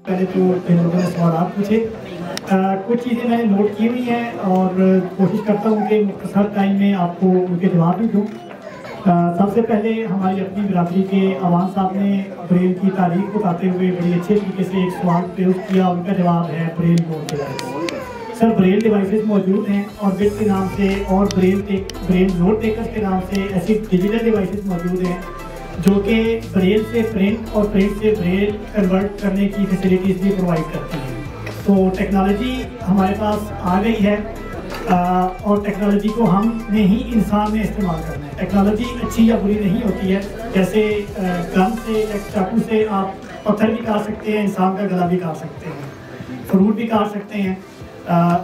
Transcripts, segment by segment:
पहले तो इन लोगों ने सवाल पूछे, कुछ चीज़ें मैंने नोट की हुई हैं और कोशिश करता हूँ कि मुख्तसर टाइम में आपको उनके जवाब भी दूँ। सबसे पहले हमारी अपनी बिरादरी के अवान साहब ने ब्रेल की तारीफ बताते हुए बड़ी अच्छे तरीके से एक सवाल प्रयोग किया, उनका जवाब है Braille board device. Sir, Braille devices मौजूद हैं और बिट के नाम से और ब्रेल नोट टेकर्स के नाम से ऐसी डिजिटल डिवाइसेस मौजूद हैं जो कि ब्रेल से प्रिंट और प्रिंट से ब्रेल कन्वर्ट करने की फैसिलिटीज़ भी प्रोवाइड करती हैं। तो टेक्नोलॉजी हमारे पास आ गई है और टेक्नोलॉजी को हमने ही इंसान ने इस्तेमाल करना है। टेक्नोलॉजी अच्छी या बुरी नहीं होती है, जैसे गन से या चाकू से आप पत्थर भी काट सकते हैं, इंसान का गला भी काट सकते हैं, फ्रूट भी काट सकते हैं।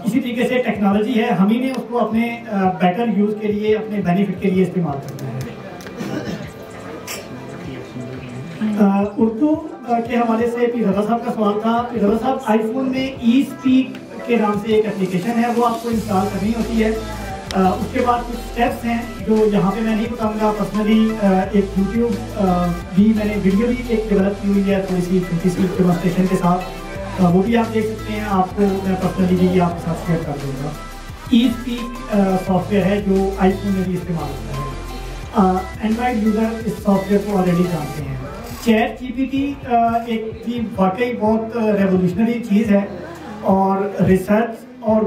इसी तरीके से टेक्नोलॉजी है, हम ही ने उसको अपने बेटर यूज़ के लिए, अपने बेनिफिट के लिए इस्तेमाल करना है। उर्दू के हवाले से रज़ा साहब का सवाल था। रज़ा साहब, आईफोन में ई स्पीक के नाम से एक एप्लीकेशन है, वो आपको इंस्टॉल करनी होती है। उसके बाद कुछ स्टेप्स हैं जो यहाँ पे मैं नहीं बताऊँगा। पर्सनली एक यूट्यूब भी मैंने वीडियो भी एक डेवलप की हुई है थोड़ी सी छोटी सी डेमोन्स्ट्रेशन के साथ, वो भी आप देख सकते हैं। आपको मैं पर्सनली भी आपके साथ शेयर कर दूँगा। ई स्पीक सॉफ्टवेयर है जो आईफोन में भी इस्तेमाल होता है। एंड्रॉयड यूज़र इस सॉफ्टवेयर को ऑलरेडी जानते हैं। चैट जीपीटी एक भी वाकई बहुत रेवोल्यूशनरी चीज़ है और रिसर्च और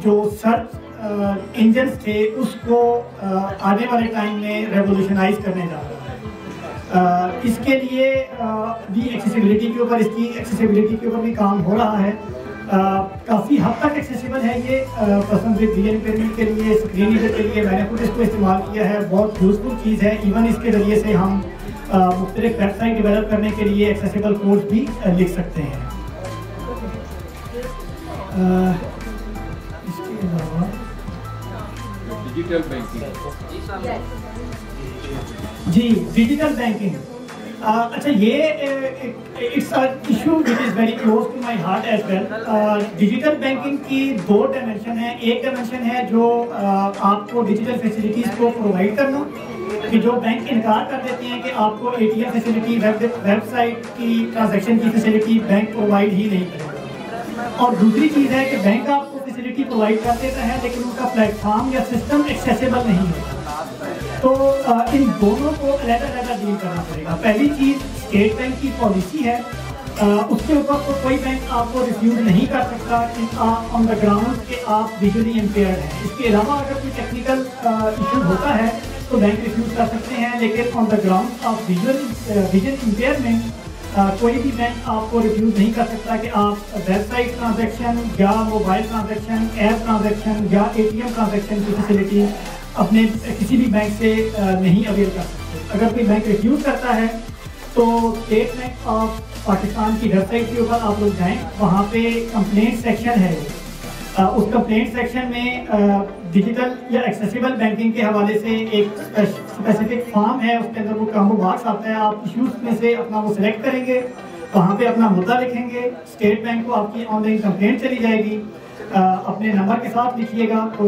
जो सर्च इंजन थे उसको आने वाले टाइम में रेवोल्यूशनाइज करने जा रहा है। इसके लिए भी एक्सेसिबिलिटी के ऊपर, इसकी एक्सेसिबिलिटी के ऊपर भी काम हो रहा है। काफ़ी हद तक एक्सेसिबल है ये पर्सन विद विजन इम्पेयरमेंट के लिए, स्क्रीन रीडर के लिए। मैंने खुद इसको इस्तेमाल किया है, बहुत यूजफुल चीज़ है। इवन इसके ज़रिए से हम मुख्तलिफ वेबसाइट डेवलप करने के लिए एक्सेसिबल कोड भी लिख सकते हैं। इसके अलावा डिजिटल बैंकिंग, जी डिजिटल बैंकिंग, अच्छा ये it's issue which is very close to my heart as well. Digital banking की दो डायमेंशन है। एक डायमेंशन है जो आपको डिजिटल फैसिलिटीज़ को प्रोवाइड करना, कि जो बैंक इनकार कर देते हैं कि आपको एटीएम फैसिलिटी, वेबसाइट की ट्रांजैक्शन की फैसिलिटी बैंक प्रोवाइड ही नहीं करेगा। और दूसरी चीज़ है कि बैंक आपको फैसिलिटी प्रोवाइड कर देता है लेकिन उनका प्लेटफॉर्म या सिस्टम एक्सेसिबल नहीं होता। तो इन दोनों को अलग-अलग डील करना पड़ेगा। पहली चीज़ स्टेट बैंक की पॉलिसी है, उसके ऊपर तो कोई बैंक आपको रिफ्यूज़ नहीं कर सकता कि आप ऑन द ग्राउंड के आप विजुअली इम्पेयर्ड हैं। इसके अलावा अगर कोई टेक्निकल इशू होता है तो बैंक रिफ्यूज़ कर सकते हैं, लेकिन on the ground of vision impairment कोई भी बैंक आपको रिफ्यूज़ नहीं कर सकता कि आप वेबसाइट ट्रांजैक्शन या मोबाइल ट्रांजैक्शन, ऐप ट्रांजैक्शन या एटीएम ट्रांजैक्शन की फैसिलिटी अपने किसी भी बैंक से नहीं अवेल कर सकते। अगर कोई बैंक रिफ्यूज़ करता है तो स्टेट बैंक ऑफ पाकिस्तान की वेबसाइट के ऊपर आप लोग जाएँ, वहाँ पे कंप्लेंट सेक्शन है। उस कंप्लेंट सेक्शन में डिजिटल या एक्सेसिबल बैंकिंग के हवाले से एक स्पेसिफिक फॉर्म है, उसके अंदर वो कॉम्बो बॉक्स आता है। आप इश्यूज में से अपना वो सिलेक्ट करेंगे, वहाँ पे अपना मुद्दा लिखेंगे, स्टेट बैंक को आपकी ऑनलाइन कंप्लेंट चली जाएगी। अपने नंबर के साथ लिखिएगा तो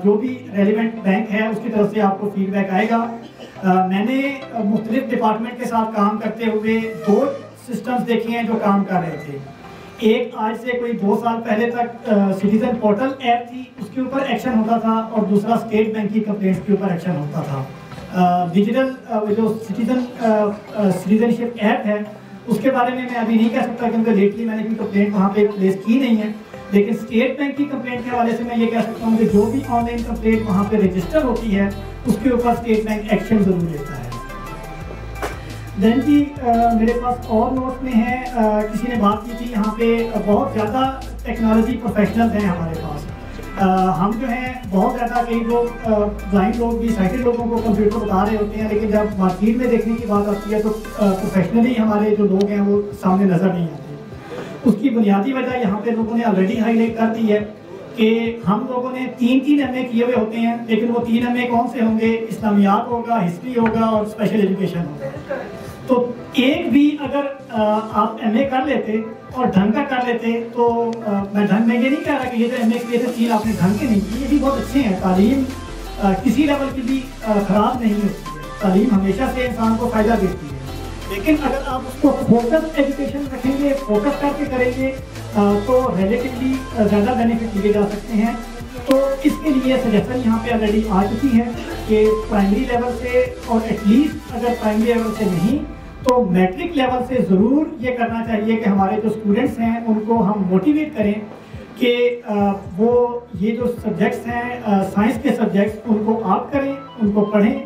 जो भी रेलिवेंट बैंक है उसकी तरफ से आपको फीडबैक आएगा। मैंने मुख्तलिफ डिपार्टमेंट के साथ काम करते हुए दो सिस्टम्स देखे हैं जो काम कर रहे थे। एक आज से कोई 2 साल पहले तक सिटीजन पोर्टल ऐप थी, उसके ऊपर एक्शन होता था, और दूसरा स्टेट बैंक की कंप्लेंट्स के ऊपर एक्शन होता था। डिजिटल जो सिटीजनशिप ऐप है उसके बारे में मैं अभी नहीं कह सकता क्योंकि लेटली मैंने कोई कंप्लेंट वहाँ पे प्लेस की नहीं है, लेकिन स्टेट बैंक की कंप्लेंट के हवाले से मैं ये कह सकता हूँ कि जो भी ऑनलाइन कंप्लेंट वहाँ पे रजिस्टर होती है उसके ऊपर स्टेट बैंक एक्शन ज़रूर लेता है। देन जी मेरे पास और नोट में है, किसी ने बात की थी यहाँ पे बहुत ज़्यादा टेक्नोलॉजी प्रोफेशनल्स हैं हमारे पास। हम जो हैं बहुत ज़्यादा, कई लोग ब्लाइंड लोग भी साइटेड लोगों को कंप्यूटर बता रहे होते हैं, लेकिन जब मार्केट में देखने की बात आती है तो प्रोफेशनली हमारे जो लोग हैं वो सामने नज़र नहीं आते। उसकी बुनियादी वजह यहाँ पे लोगों ने ऑलरेडी हाईलाइट कर दी है कि हम लोगों ने 3 MA किए हुए होते हैं, लेकिन वो 3 MA कौन से होंगे? इस्लामियात होगा, हिस्ट्री होगा और स्पेशल एजुकेशन होगा। तो एक भी अगर आप MA कर लेते और ढंग का कर लेते तो मैं ढंग में ये नहीं कह रहा कि ये जो MA किए थे 3 आपने ढंग के नहीं किए, ये भी बहुत अच्छे हैं। तालीम किसी लेवल की भी ख़राब नहीं होती है, तालीम हमेशा से इंसान को फ़ायदा देती है। लेकिन अगर आप उसको फोकस एजुकेशन रखेंगे, फोकस करके करेंगे तो रिलेटिवली ज़्यादा बेनिफिट लिए जा सकते हैं। तो इसके लिए सजेशन यहाँ पे ऑलरेडी आ चुकी है कि प्राइमरी लेवल से और एटलीस्ट अगर प्राइमरी लेवल से नहीं तो मैट्रिक लेवल से ज़रूर ये करना चाहिए कि हमारे जो स्टूडेंट्स हैं उनको हम मोटिवेट करें कि वो ये जो सब्जेक्ट्स हैं साइंस के सब्जेक्ट्स उनको आप करें, उनको पढ़ें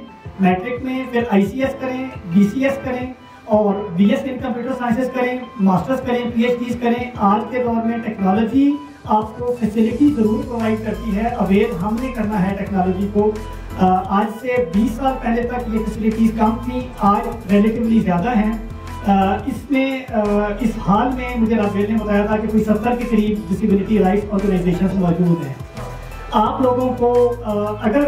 मैट्रिक में, फिर ICS करें, BCS करें और BS इन कंप्यूटर साइंसेस करें, मास्टर्स करें, PhDs करें। आज के दौर में टेक्नोलॉजी आपको फैसिलिटी ज़रूर प्रोवाइड करती है, अवेयर हमने करना है टेक्नोलॉजी को। आज से 20 साल पहले तक ये फैसिलिटीज़ कम थी, आज रिलेटिवली ज़्यादा हैं। इसमें इस हाल में मुझे राजेश ने बताया था कि कोई 70 के करीब डिसेबिलिटी राइट्स ऑर्गेनाइजेशन मौजूद हैं। आप लोगों को अगर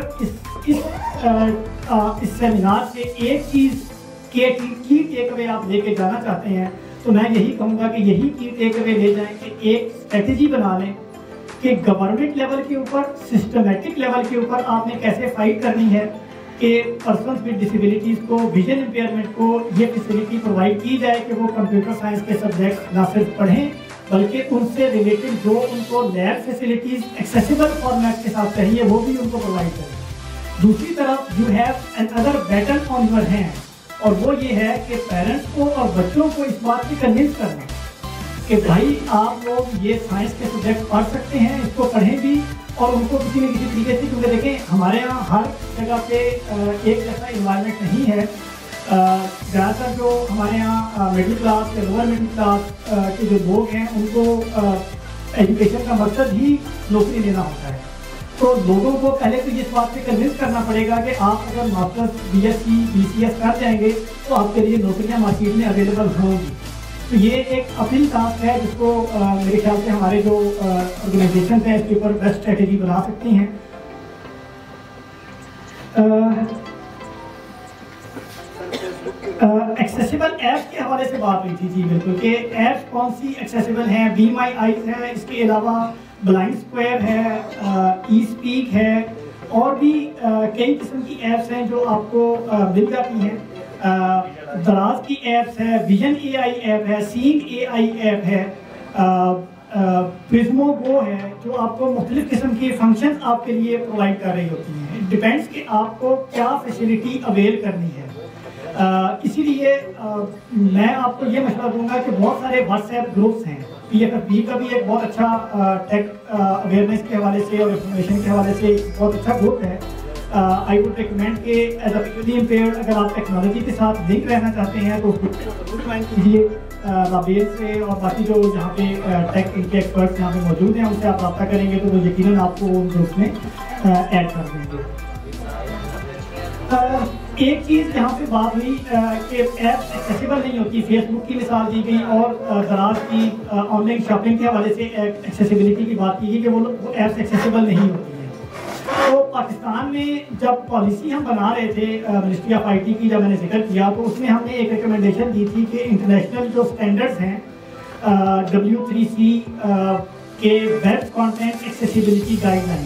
इस सेमिनार से एक चीज़ की टेक अवे आप लेके जाना चाहते हैं तो मैं यही कहूँगा कि यही की टेक अवे ले जाएं कि एक स्ट्रेटेजी बना लें कि गवर्नमेंट लेवल के ऊपर, सिस्टमेटिक लेवल के ऊपर आपने कैसे फाइट करनी है कि पर्सन्स विद डिसेबिलिटीज़ को, विजन इम्पेयरमेंट को ये फैसिलिटी प्रोवाइड की जाए कि वो कंप्यूटर साइंस के सब्जेक्ट ना सिर्फ पढ़ें बल्कि उनसे रिलेटेड जो उनको लैब फैसिलिटीज़ एक्सेसिबल फॉर्मेट के साथ चाहिए वो भी उनको प्रोवाइड करें। दूसरी तरफ you have an other battle on your hand और वो ये है कि पेरेंट्स को और बच्चों को इस बात की कन्विंस करना कि भाई आप लोग ये साइंस के सब्जेक्ट पढ़ सकते हैं, इसको पढ़ें भी और उनको किसी न किसी तरीके से, क्योंकि देखें हमारे यहाँ हर जगह पे एक जैसा इन्वायरमेंट नहीं है। ज़्यादातर जो हमारे यहाँ मिडिल क्लास या लोअर मिडिल क्लास के जो लोग हैं उनको एजुकेशन का मकसद ही नौकरी लेना होता है। तो लोगों को पहले तो इस बात पे कन्विंस करना पड़ेगा कि आप अगर मास्टर्स, BSc, BCS कर जाएंगे तो आपके लिए नौकरियाँ मार्केट में अवेलेबल होंगी। तो ये एक अपील टास्क है जिसको मेरे ख्याल से हमारे जो ऑर्गेनाइजेशन हैं इसके ऊपर बेस्ट स्ट्रेटेजी बना सकती हैं। एक्सेसिबल ऐप्स के हवाले से बात हुई थी जी, बिल्कुल कि ऐप्स कौन सी एक्सेसिबल हैं। बी माई आइज है, इसके अलावा ब्लाइंड स्क्वायर है, ई-स्पीक है और भी कई किस्म की ऐप्स हैं जो आपको मिल जाती हैं। दराज की ऐप्स है, विजन AI ऐप है, सीइंग AI ऐप है, प्रिज्मो गो है जो आपको मुख्तलिफ किस्म के फंक्शन आपके लिए प्रोवाइड कर रही होती हैं। इट डिपेंड्स कि आपको क्या फैसिलिटी अवेल करनी है। इसीलिए मैं आपको ये मशवरा दूंगा कि बहुत सारे व्हाट्सएप ग्रुप्स हैं। PFFB का भी एक बहुत अच्छा टेक अवेयरनेस के हवाले से और इंफॉर्मेशन के हवाले से बहुत अच्छा ग्रुप है। आई वुड रिकमेंड कि एज अ विजुअली इम्पेयर्ड अगर आप टेक्नोलॉजी के साथ लिंक रहना चाहते हैं तो उसको जरूर ज्वाइन कीजिए। राबेल से और बाकी जो यहाँ पे टेक इनके एक्सपर्ट्स यहाँ पे मौजूद हैं उनसे आप रब्ता करेंगे तो वो यकीनन आपको उन ग्रुप्स में ऐड कर देंगे। एक चीज़ यहाँ पे बात हुई कि ऐप्स एक्सेसिबल नहीं होती, फेसबुक की मिसाल दी गई और दराज की ऑनलाइन शॉपिंग के हवाले से एक्सेसिबिलिटी की बात की गई कि वो ऐप्स एक्सेसिबल नहीं होती हैं। तो पाकिस्तान में जब पॉलिसी हम बना रहे थे मिनिस्ट्री ऑफ IT की, जब मैंने जिक्र किया तो उसमें हमने एक रिकमेंडेशन दी थी कि इंटरनेशनल जो स्टैंडर्ड्स हैं W3C के वेब कंटेंट एक्सेसिबिलिटी गाइडलाइन,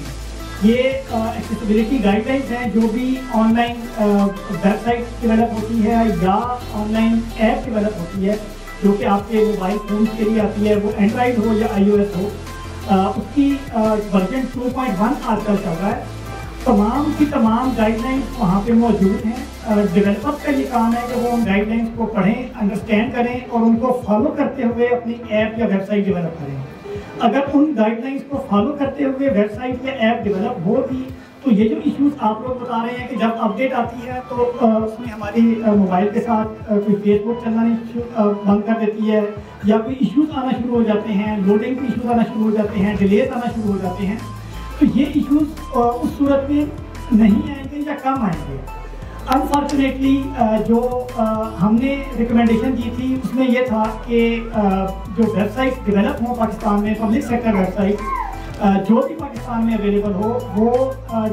ये एक्सेसिबिलिटी गाइडलाइंस हैं जो भी ऑनलाइन वेबसाइट डेवलप होती है या ऑनलाइन ऐप डेवलप होती है जो कि आपके मोबाइल फोन के लिए आती है, वो एंड्रॉइड हो या iOS हो, उसकी वर्जन 2.1 आजकल चल रहा है। तमाम की तमाम गाइडलाइंस वहाँ पे मौजूद हैं। डेवलपर्स का ये काम है कि वो उन गाइडलाइंस को पढ़ें, अंडरस्टैंड करें और उनको फॉलो करते हुए अपनी ऐप या वेबसाइट डेवलप करें। अगर उन गाइडलाइंस को फॉलो करते हुए वेबसाइट या ऐप डेवलप होगी तो ये जो इश्यूज आप लोग बता रहे हैं कि जब अपडेट आती है तो उसमें हमारी मोबाइल के साथ कोई फेसबुक चलना बंद कर देती है या कोई इश्यूज आना शुरू हो जाते हैं, लोडिंग के इश्यूज आना शुरू हो जाते हैं, डिलेज आना शुरू हो जाते हैं, तो ये इश्यूज उस सूरत में नहीं आएंगे या कम आएंगे। अनफॉर्चुनेटली जो हमने रिकमेंडेशन दी थी उसमें यह था कि जो वेबसाइट डेवलप हो पाकिस्तान में, पब्लिक सेक्टर वेबसाइट जो भी पाकिस्तान में अवेलेबल हो वो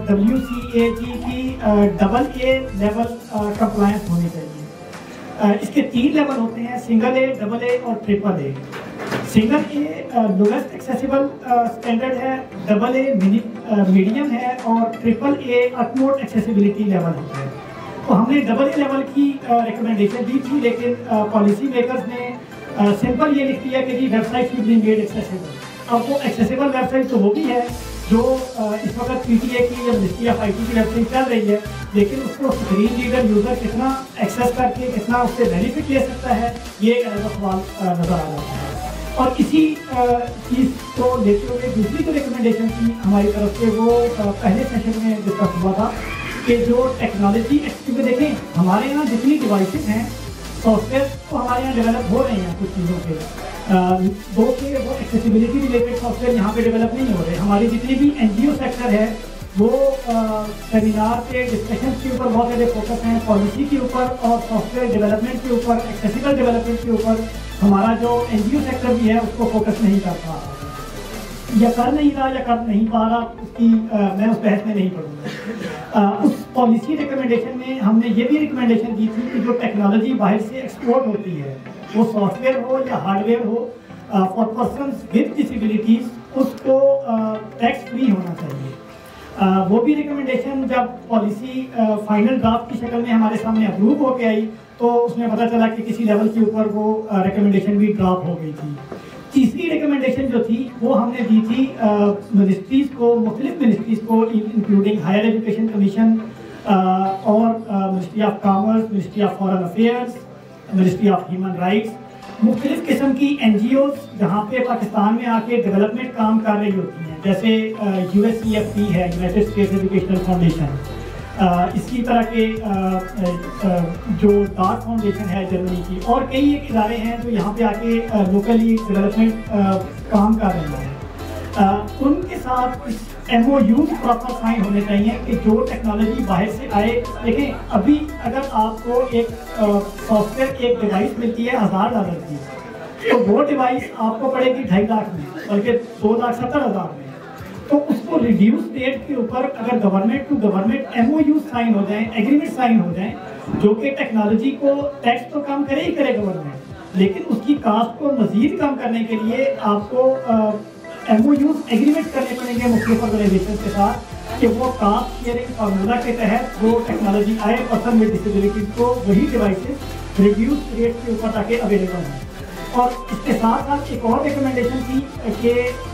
WCAG की AA लेवल कंप्लायंस होनी चाहिए। इसके 3 लेवल होते हैं, सिंगल A, डबल A और triple A। Single A lowest accessible standard है, डबल A मीडियम है और triple A utmost accessibility level होता है। तो हमने डबल ए लेवल की रिकमेंडेशन दी थी, लेकिन पॉलिसी मेकर्स ने सिंपल ये लिख दिया कि जी website should be made accessible. अब वो एक्सेसिबल वेबसाइट तो वो भी है जो इस वक्त पीटीए की या मिनिस्ट्री ऑफ आईटी की वेबसाइट चल रही है, लेकिन उसको स्क्रीन रीडर यूज़र कितना एक्सेस करके कितना उससे बेनिफिट ले सकता है, ये एक अलग सवाल नज़र आ रहा है। और इसी चीज़ को लेते हुए दूसरी जो रिकमेंडेशन थी हमारी तरफ से वो पहले सेशन में डिस्कस हुआ था कि जो टेक्नोलॉजी एक्चुअली देखें, हमारे यहाँ जितनी डिवाइसेस हैं सॉफ्टवेयर तो हमारे यहाँ डेवलप हो रहे हैं कुछ चीज़ों के, दो के वो एक्सेसिबिलिटी रिलेटेड सॉफ्टवेयर यहाँ पे डेवलप नहीं हो रहे। हमारी जितनी भी एनजीओ सेक्टर है वो सेमिनार के डिस्कशन के ऊपर बहुत ज़्यादा फोकस हैं, पॉलिसी के ऊपर और सॉफ्टवेयर डेवलपमेंट के ऊपर, एक्सेसिबल डेवलपमेंट के ऊपर हमारा जो एनजीओ सेक्टर भी है उसको फोकस नहीं कर पा रहा या कर नहीं रहा या कर नहीं पा रहा, उसकी मैं उस बहस में नहीं पढ़ूँगा। उस पॉलिसी रिकमेंडेशन में हमने ये भी रिकमेंडेशन दी थी कि जो टेक्नोलॉजी बाहर से एक्सपोर्ट होती है, वो सॉफ्टवेयर हो या हार्डवेयर हो, फॉर पर्सन्स विद डिसेबिलिटीज उसको टैक्स फ्री होना चाहिए। वो भी रिकमेंडेशन जब पॉलिसी फाइनल ड्राफ्ट की शक्ल में हमारे सामने अप्रूव होके आई तो उसमें पता चला कि किसी लेवल के ऊपर वो रिकमेंडेशन भी ड्रॉप हो गई थी। तीसरी रिकमेंडेशन जो थी वो हमने दी थी मिनिस्ट्रीज़ को, मुख्तलिफ मिनिस्ट्रीज़ को इंक्लूडिंग हायर एजुकेशन कमीशन और ministry of commerce, ministry of foreign affairs, ministry of human rights, मुख्तलिफ किस्म की NGOs जहाँ पे पाकिस्तान में आके डेवलपमेंट काम कर रही होती हैं, जैसे USCFP है, यूनाइटेड स्टेट्स एजुकेशनल फाउंडेशन, इसी तरह के जो डार्ट फाउंडेशन है जर्मनी की, और कई एक इदारे हैं जो यहाँ पे आके लोकली डेवलपमेंट काम कर रहे हैं। उनके साथ MOUs प्रॉपर साइन होने चाहिए कि जो टेक्नोलॉजी बाहर से आए। देखें, अभी अगर आपको एक सॉफ्टवेयर एक डिवाइस मिलती है $1000 की, तो वो डिवाइस आपको पड़ेगी 2.5 लाख में, बल्कि 2,70,000 में। तो उसको रिड्यूस रेट के ऊपर अगर government to government MOU sign हो जाए, एग्रीमेंट साइन हो जाए, जो कि टेक्नोलॉजी को टैक्स तो कम करे ही करे गवर्नमेंट, लेकिन उसकी कास्ट को मजीद कम करने के लिए आपको MOUs एग्रीमेंट करने पड़ेंगे मुख्तलिफ ऑर्गेनाइजेशन के साथ कि वो कास्ट शेयरिंग फार्मूला के तहत वो टेक्नोलॉजी आए पर्सन विद डिसेबिलिटीज को वही डिवाइसेस रिड्यूस रेट के ऊपर ताकि अवेलेबल हैं। और इसके साथ साथ एक और रिकमेंडेशन थी कि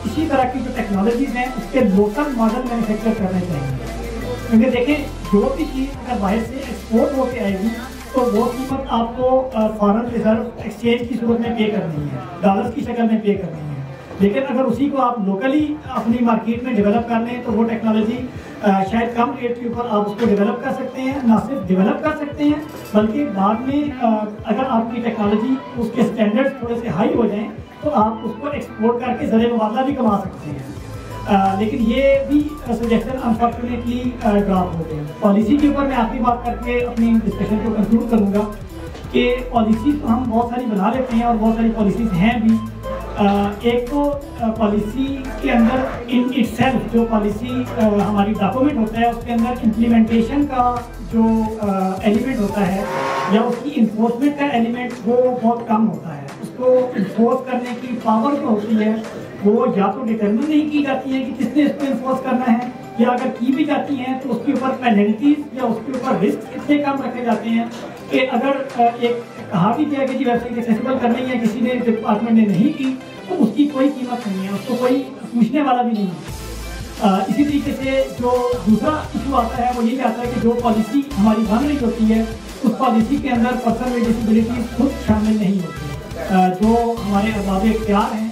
इसी तरह की जो टेक्नोलॉजीज हैं उसके लोकल मॉडल मैन्युफैक्चर करने चाहिए, क्योंकि देखें जो भी चीज़ अगर बाहर से एक्सपोर्ट होकर आएगी तो वो कीमत आपको फॉरेन रिजर्व एक्सचेंज की सूरत में पे करनी है, डॉलर्स की शक्ल में पे करनी है। लेकिन अगर उसी को आप लोकली अपनी मार्केट में डेवलप कर लें तो वो टेक्नोलॉजी शायद कम रेट के ऊपर आप उसको डेवलप कर सकते हैं, ना सिर्फ डेवलप कर सकते हैं बल्कि बाद में अगर आपकी टेक्नोलॉजी उसके स्टैंडर्ड्स थोड़े से हाई हो जाएं तो आप उसको एक्सपोर्ट करके ज़रिए मुबादला भी कमा सकते हैं। लेकिन ये भी सजेशन अनफॉर्चुनेटली ड्रॉप हो गए। पॉलिसी के ऊपर मैं आखिरी बात करके अपनी डिस्कशन को कंक्लूड करूँगा कि पॉलिसीज़ तो हम बहुत सारी बना लेते हैं और बहुत सारी पॉलिसीज़ हैं भी। एक तो पॉलिसी के अंदर इन इटसेल्फ जो पॉलिसी हमारी डॉक्यूमेंट होता है उसके अंदर इम्प्लीमेंटेशन का जो एलिमेंट होता है या उसकी इन्फोर्समेंट का एलिमेंट वो बहुत कम होता है। उसको इन्फोर्स करने की पावर जो होती है वो या तो डिटरमिन नहीं की जाती है कि किसने इसको इन्फोर्स करना है, या अगर की भी जाती हैं तो उसके ऊपर पेनल्टीज या उसके ऊपर रिस्क इतने कम रखे जाते हैं कि अगर एक कहा भी गया कि जी वेबसाइट एक्सेसिबल करनी है, किसी ने डिपार्टमेंट ने नहीं की तो उसकी कोई कीमत नहीं है, उसको कोई पूछने वाला भी नहीं है। इसी तरीके से जो दूसरा इशू आता है वो यही आता है कि जो पॉलिसी हमारी बन रही होती है उस पॉलिसी के अंदर पर्सन विद डिसेबिलिटीज खुद शामिल नहीं होते। जो हमारे अरबाब इख्तियार हैं,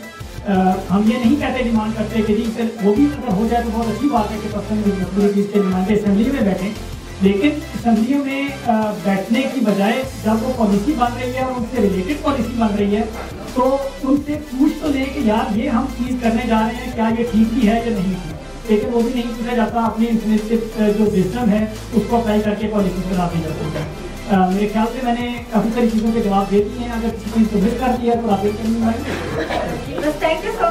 हम ये नहीं कहते, डिमांड करते कि जी वो भी अगर हो जाए तो बहुत अच्छी बात है कि पर्सन विद डिसेबिलिटीज के नुमाइंदे असेंबली में बैठें, लेकिन असेंबलियों में बैठने की बजाय जब वो पॉलिसी बन रही है और उनसे रिलेटेड पॉलिसी बन रही है तो उनसे पूछ तो लें कि यार ये हम चीज़ करने जा रहे हैं क्या ये ठीक भी है या नहीं ठीक, लेकिन वो भी नहीं पूछा जाता। अपनी इंटरनेट जो सिस्टम है उसको अप्लाई करके पॉलिसी बना दी जाती है। मेरे ख्याल से मैंने काफ़ी सारी चीज़ों के जवाब दे दिए हैं, अगर किसी चीज़ को मिस कर दिया तो आप एक करनी। Thank you so